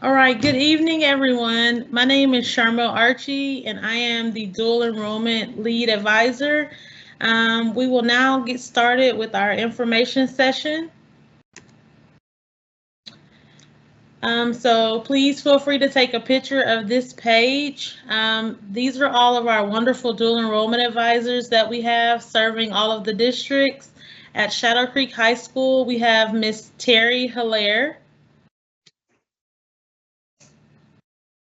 All right, good evening, everyone. My name is Sharmel Archie, and I am the Dual Enrollment Lead Advisor. We will now get started with our information session. So please feel free to take a picture of this page. These are all of our wonderful dual enrollment advisors that we have serving all of the districts. At Shadow Creek High School, we have Miss Terry Hilaire.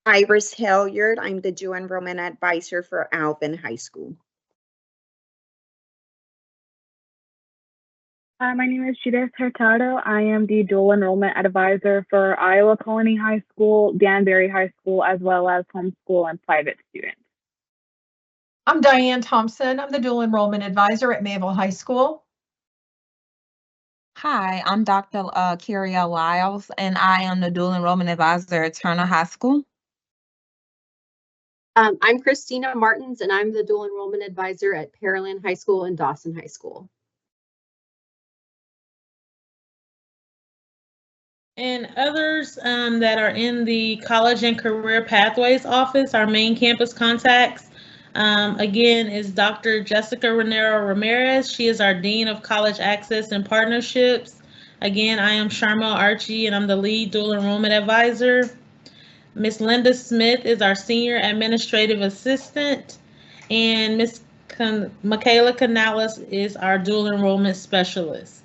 Iris Hilliard. I'm the Dual Enrollment Advisor for Alvin High School. My name is Judith Hurtado. I am the Dual Enrollment Advisor for Iowa Colony High School, Danbury High School, as well as homeschool and private students. I'm Diane Thompson. I'm the Dual Enrollment Advisor at Mayville High School. Hi, I'm Dr. Carrie L. Lyles, and I am the Dual Enrollment Advisor at Turner High School. I'm Christina Martins, and I'm the Dual Enrollment Advisor at Pearland High School and Dawson High School. And others that are in the College and Career Pathways Office, our main campus contacts, again, is Dr. Jessica Renero Ramirez. She is our Dean of College Access and Partnerships. Again, I am Sharmel Archie, and I'm the lead dual enrollment advisor. Miss Linda Smith is our Senior Administrative Assistant, and Miss Michaela Canales is our dual enrollment specialist.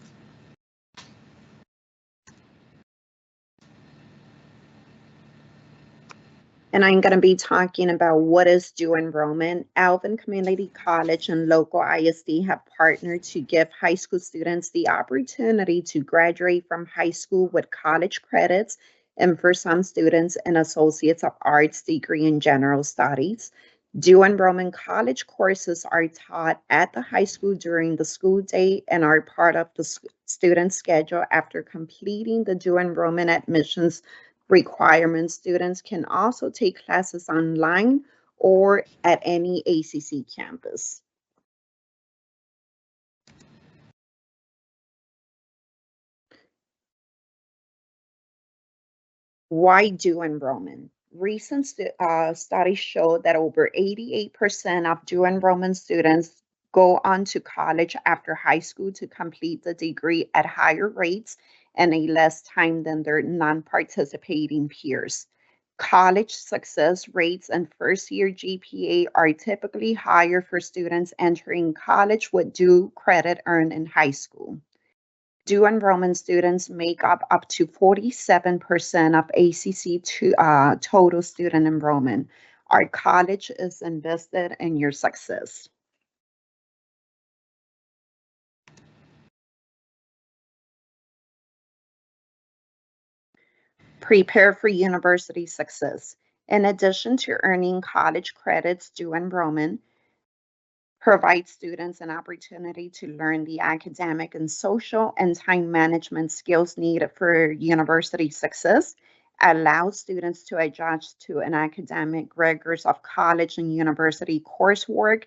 And I'm going to be talking about what is dual enrollment. Alvin Community College and local ISD have partnered to give high school students the opportunity to graduate from high school with college credits, and for some students, an Associates of Arts degree in General Studies. Dual enrollment college courses are taught at the high school during the school day and are part of the student schedule after completing the dual enrollment admissions requirements. Students can also take classes online or at any ACC campus. Why dual enrollment? Recent studies show that over 88% of dual enrollment students go on to college after high school to complete the degree at higher rates and a less time than their non-participating peers. College success rates and first-year GPA are typically higher for students entering college with due credit earned in high school. Dual enrollment students make up to 47% of ACC total student enrollment. Our college is invested in your success. Prepare for university success. In addition to earning college credits, dual enrollment provides students an opportunity to learn the academic and social and time management skills needed for university success, allows students to adjust to an academic rigors of college and university coursework,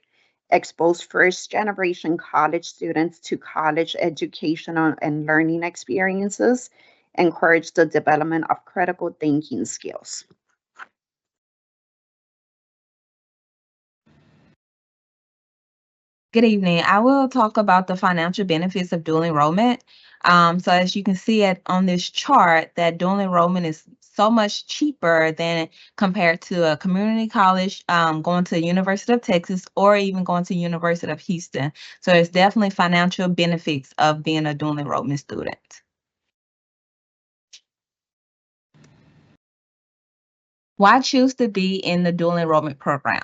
expose first generation college students to college educational and learning experiences, encourage the development of critical thinking skills. Good evening. I will talk about the financial benefits of dual enrollment. So as you can see on this chart, that dual enrollment is so much cheaper than compared to a community college, going to the University of Texas, or even going to University of Houston. So there's definitely financial benefits of being a dual enrollment student. Why choose to be in the dual enrollment program?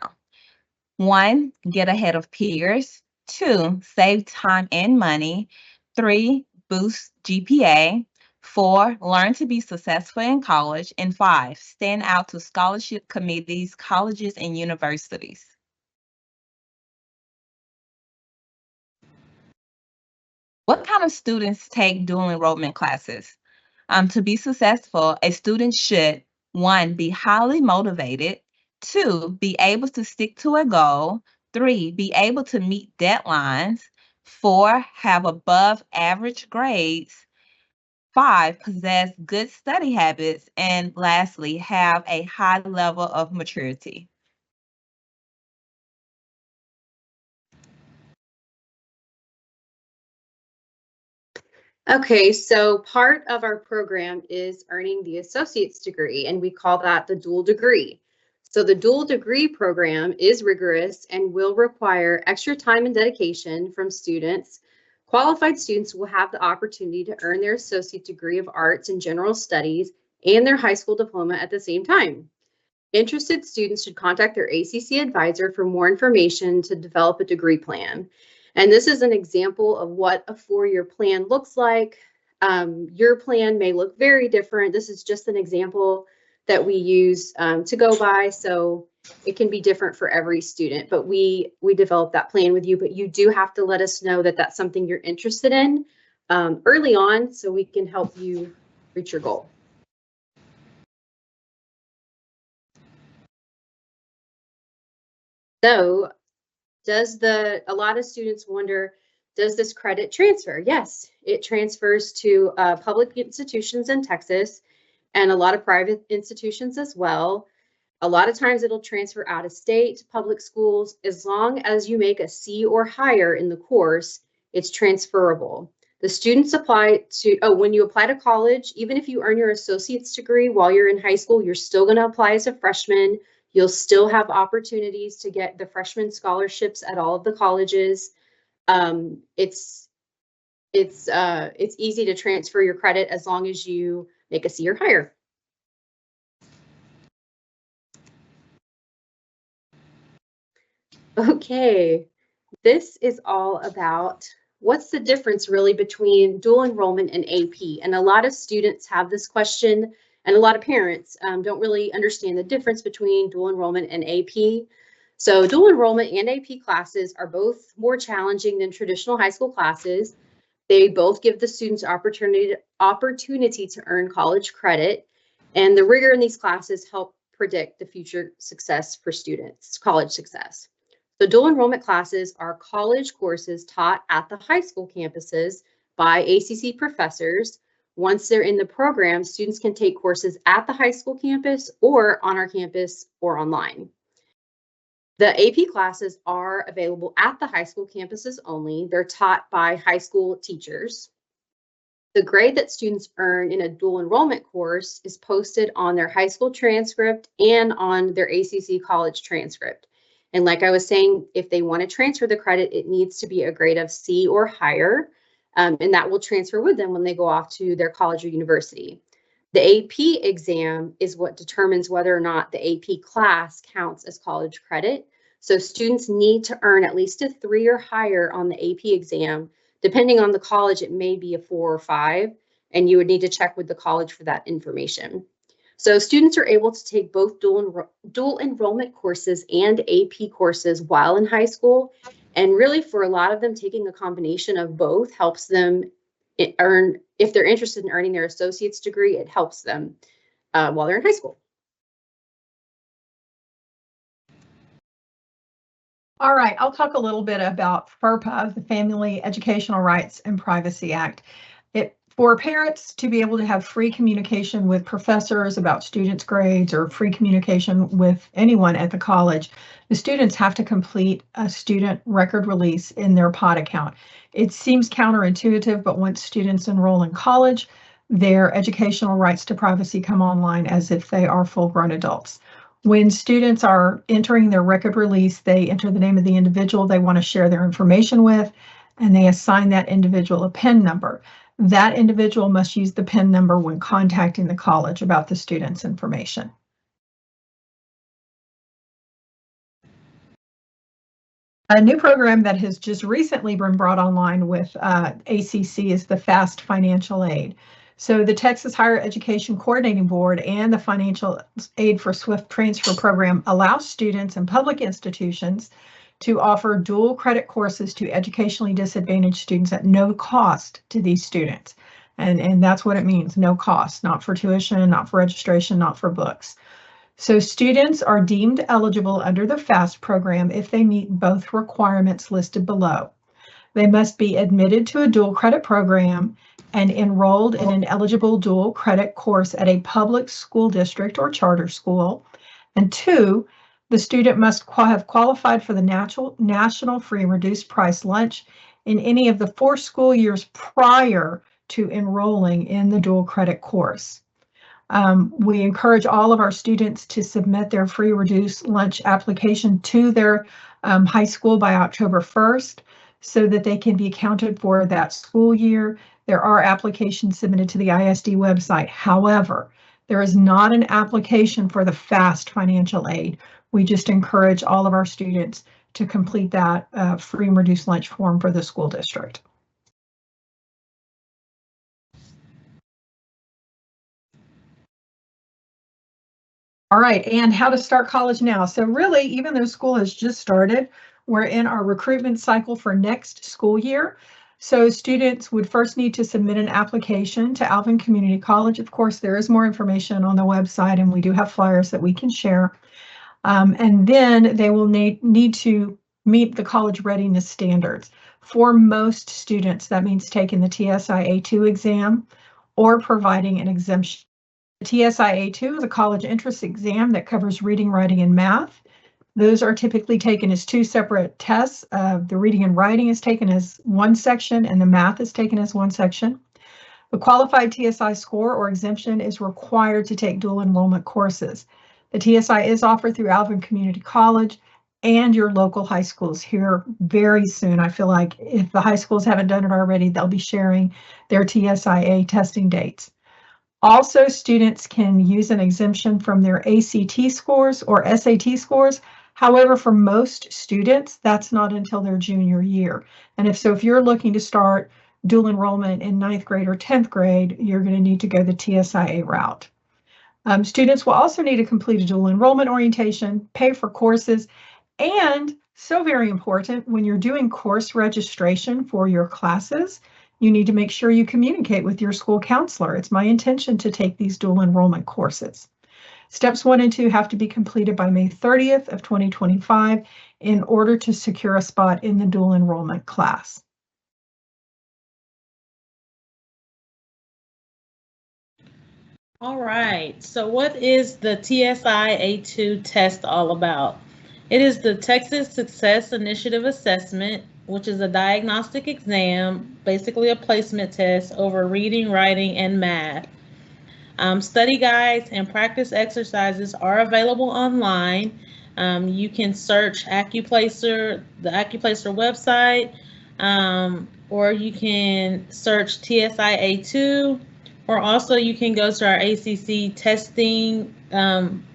1, get ahead of peers. 2, save time and money. 3, boost GPA. 4, learn to be successful in college. And 5, stand out to scholarship committees, colleges, and universities. What kind of students take dual enrollment classes? To be successful, a student should, 1, be highly motivated. 2, be able to stick to a goal. 3, be able to meet deadlines. 4, have above average grades. 5, possess good study habits, and lastly, have a high level of maturity. Okay, so part of our program is earning the associate's degree, and we call that the dual degree. So the dual degree program is rigorous and will require extra time and dedication from students. Qualified students will have the opportunity to earn their associate degree of arts and general studies and their high school diploma at the same time. Interested students should contact their ACC advisor for more information to develop a degree plan. And this is an example of what a 4-year plan looks like. Your plan may look very different. This is just an example that we use to go by. So it can be different for every student, but we develop that plan with you, but you do have to let us know that that's something you're interested in early on so we can help you reach your goal. So a lot of students wonder, does this credit transfer? Yes, it transfers to public institutions in Texas and a lot of private institutions as well. A lot of times it'll transfer out of state to public schools. As long as you make a C or higher in the course, it's transferable. The students apply to, when you apply to college, even if you earn your associate's degree while you're in high school, you're still going to apply as a freshman. You'll still have opportunities to get the freshman scholarships at all of the colleges. It's easy to transfer your credit as long as you make a C or higher. Okay, this is all about what's the difference really between dual enrollment and AP. And a lot of students have this question, and a lot of parents don't really understand the difference between dual enrollment and AP. So dual enrollment and AP classes are both more challenging than traditional high school classes. They both give the students opportunity to earn college credit, and the rigor in these classes help predict the future success for students, college success. The dual enrollment classes are college courses taught at the high school campuses by ACC professors. Once they're in the program, students can take courses at the high school campus or on our campus or online. The AP classes are available at the high school campuses only. They're taught by high school teachers. The grade that students earn in a dual enrollment course is posted on their high school transcript and on their ACC college transcript. And like I was saying, if they want to transfer the credit, it needs to be a grade of C or higher, and that will transfer with them when they go off to their college or university. The AP exam is what determines whether or not the AP class counts as college credit. So students need to earn at least a 3 or higher on the AP exam. Depending on the college, it may be a 4 or 5, and you would need to check with the college for that information. So students are able to take both dual enrollment courses and AP courses while in high school. And really for a lot of them, taking a combination of both helps them earn, if they're interested in earning their associate's degree, it helps them while they're in high school. All right, I'll talk a little bit about FERPA, the Family Educational Rights and Privacy Act. For parents to be able to have free communication with professors about students' grades or free communication with anyone at the college, the students have to complete a student record release in their POD account. It seems counterintuitive, but once students enroll in college, their educational rights to privacy come online as if they are full-grown adults. When students are entering their record release, they enter the name of the individual they want to share their information with, and they assign that individual a PIN number. That individual must use the PIN number when contacting the college about the student's information. A new program that has just recently been brought online with ACC is the FAST Financial Aid. So the Texas Higher Education Coordinating Board and the Financial Aid for Swift Transfer program allows students in public institutions to offer dual credit courses to educationally disadvantaged students at no cost to these students. And that's what it means, no cost, not for tuition, not for registration, not for books. So students are deemed eligible under the FAST program if they meet both requirements listed below. They must be admitted to a dual credit program and enrolled in an eligible dual credit course at a public school district or charter school. And 2, the student must have qualified for the national free reduced price lunch in any of the 4 school years prior to enrolling in the dual credit course. We encourage all of our students to submit their free reduced lunch application to their high school by October 1st so that they can be accounted for that school year. There are applications submitted to the ISD website. However, there is not an application for the FAST financial aid. We just encourage all of our students to complete that free and reduced lunch form for the school district. All right, and how to start college now. So really, even though school has just started, we're in our recruitment cycle for next school year. So students would first need to submit an application to Alvin Community College. Of course, there is more information on the website, and we do have flyers that we can share. And then they will need to meet the college readiness standards. For most students, that means taking the TSI-A2 exam or providing an exemption. The TSI-A2 is a college entrance exam that covers reading, writing, and math. Those are typically taken as 2 separate tests. The reading and writing is taken as one section, and the math is taken as one section. The qualified TSI score or exemption is required to take dual enrollment courses. The TSI is offered through Alvin Community College and your local high schools here very soon. I feel like if the high schools haven't done it already, they'll be sharing their TSI-A testing dates. Also, students can use an exemption from their ACT scores or SAT scores. However, for most students, that's not until their junior year. And if you're looking to start dual enrollment in 9th grade or 10th grade, you're going to need to go the TSI-A route. Students will also need to complete a dual enrollment orientation, pay for courses, and so very important, when you're doing course registration for your classes, you need to make sure you communicate with your school counselor. It's my intention to take these dual enrollment courses. Steps 1 and 2 have to be completed by May 30th of 2025 in order to secure a spot in the dual enrollment class. All right, so what is the TSI-A2 test all about? It is the Texas Success Initiative Assessment, which is a diagnostic exam, basically a placement test over reading, writing, and math. Study guides and practice exercises are available online. You can search AccuPlacer, the AccuPlacer website, or you can search TSI-A2, or also you can go to our ACC testing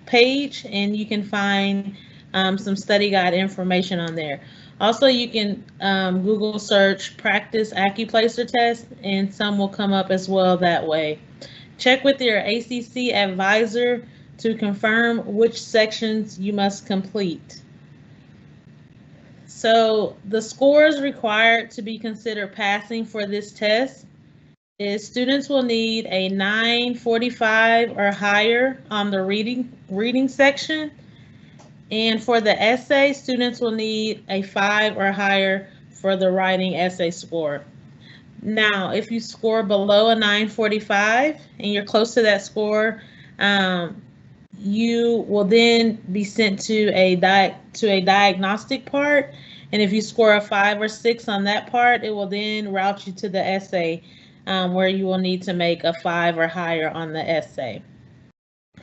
page and you can find some study guide information on there. Also, you can Google search practice AccuPlacer test and some will come up as well that way. Check with your ACC advisor to confirm which sections you must complete. So the scores required to be considered passing for this test is students will need a 945 or higher on the reading section. And for the essay, students will need a 5 or higher for the writing essay score. Now, if you score below a 945 and you're close to that score, you will then be sent to a diagnostic part. And if you score a 5 or 6 on that part, it will then route you to the essay where you will need to make a 5 or higher on the essay.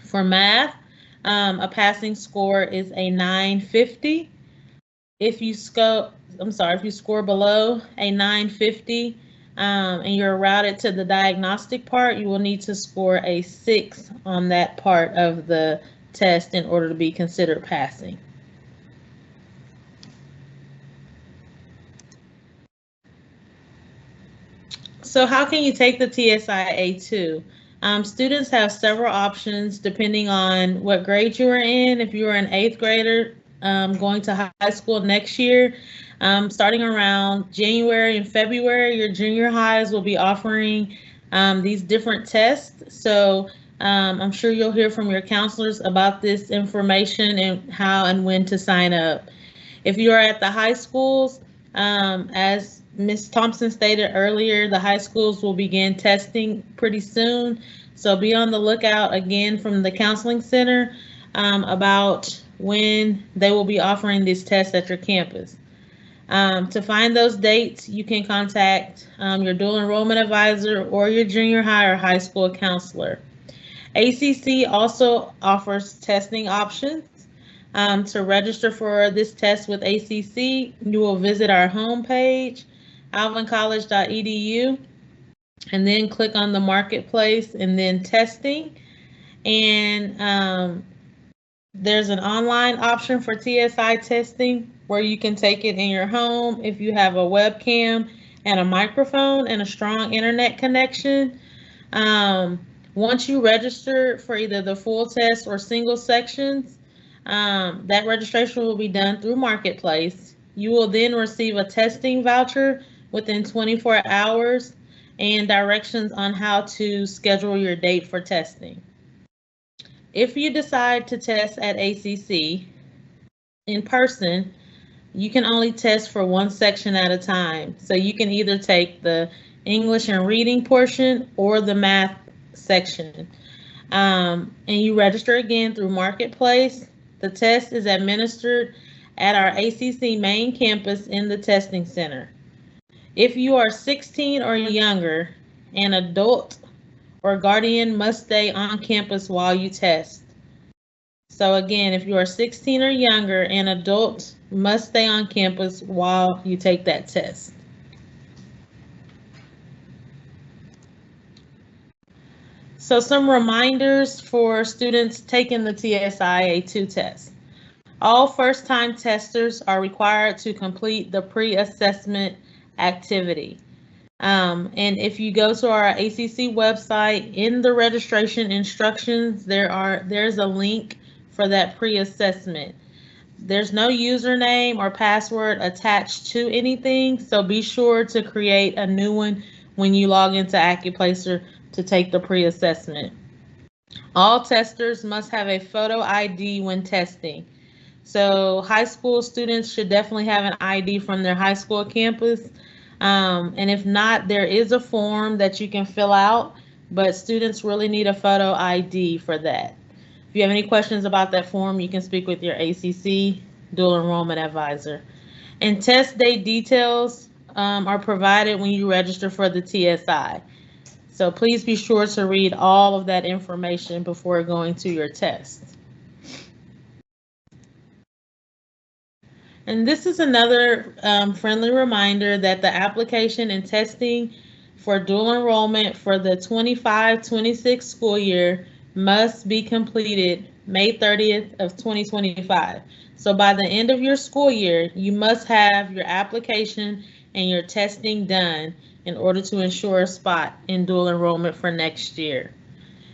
For math, a passing score is a 950. If you score below a 950 and you're routed to the diagnostic part, you will need to score a 6 on that part of the test in order to be considered passing. So how can you take the TSI-A2? Students have several options depending on what grade you are in. If you are an 8th grader going to high school next year, starting around January and February, your junior highs will be offering these different tests. So I'm sure you'll hear from your counselors about this information and how and when to sign up. If you're at the high schools, as Ms. Thompson stated earlier, the high schools will begin testing pretty soon. So be on the lookout again from the counseling center about when they will be offering these tests at your campus. To find those dates, you can contact your dual enrollment advisor or your junior high or high school counselor. ACC also offers testing options. To register for this test with ACC, you will visit our homepage, alvincollege.edu, and then click on the marketplace and then testing. And there's an online option for TSI testing where you can take it in your home if you have a webcam and a microphone and a strong internet connection. Once you register for either the full test or single sections, that registration will be done through Marketplace. You will then receive a testing voucher within 24 hours and directions on how to schedule your date for testing. If you decide to test at ACC in person, you can only test for one section at a time. So you can either take the English and reading portion or the math section. And you register again through Marketplace. The test is administered at our ACC main campus in the testing center. If you are 16 or younger, an adult or guardian must stay on campus while you test. So again, if you are 16 or younger, an adult must stay on campus while you take that test. So some reminders for students taking the TSIA2 test. All first-time testers are required to complete the pre-assessment activity. And if you go to our ACC website, in the registration instructions, there's a link for that pre-assessment. There's no username or password attached to anything, so be sure to create a new one when you log into AccuPlacer to take the pre-assessment. All testers must have a photo ID when testing. So high school students should definitely have an ID from their high school campus. And if not, there is a form that you can fill out, but students really need a photo ID for that. If you have any questions about that form, you can speak with your ACC Dual Enrollment Advisor. And test day details are provided when you register for the TSI. So please be sure to read all of that information before going to your test. And this is another friendly reminder that the application and testing for dual enrollment for the 25-26 school year must be completed May 30th of 2025. So by the end of your school year, you must have your application and your testing done in order to ensure a spot in dual enrollment for next year.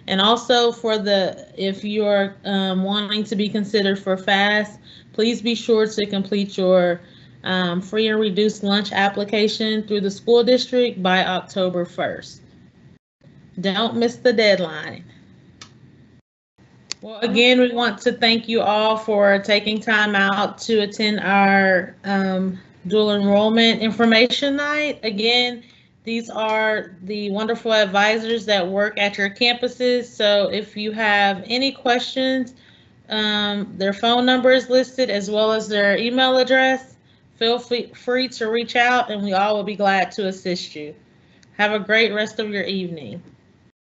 And also if you're wanting to be considered for FAST, please be sure to complete your free and reduced lunch application through the school district by October 1st. Don't miss the deadline. Well, again, we want to thank you all for taking time out to attend our dual enrollment information night. Again, these are the wonderful advisors that work at your campuses. So if you have any questions, their phone number is listed as well as their email address. Feel free to reach out and we all will be glad to assist you. Have a great rest of your evening.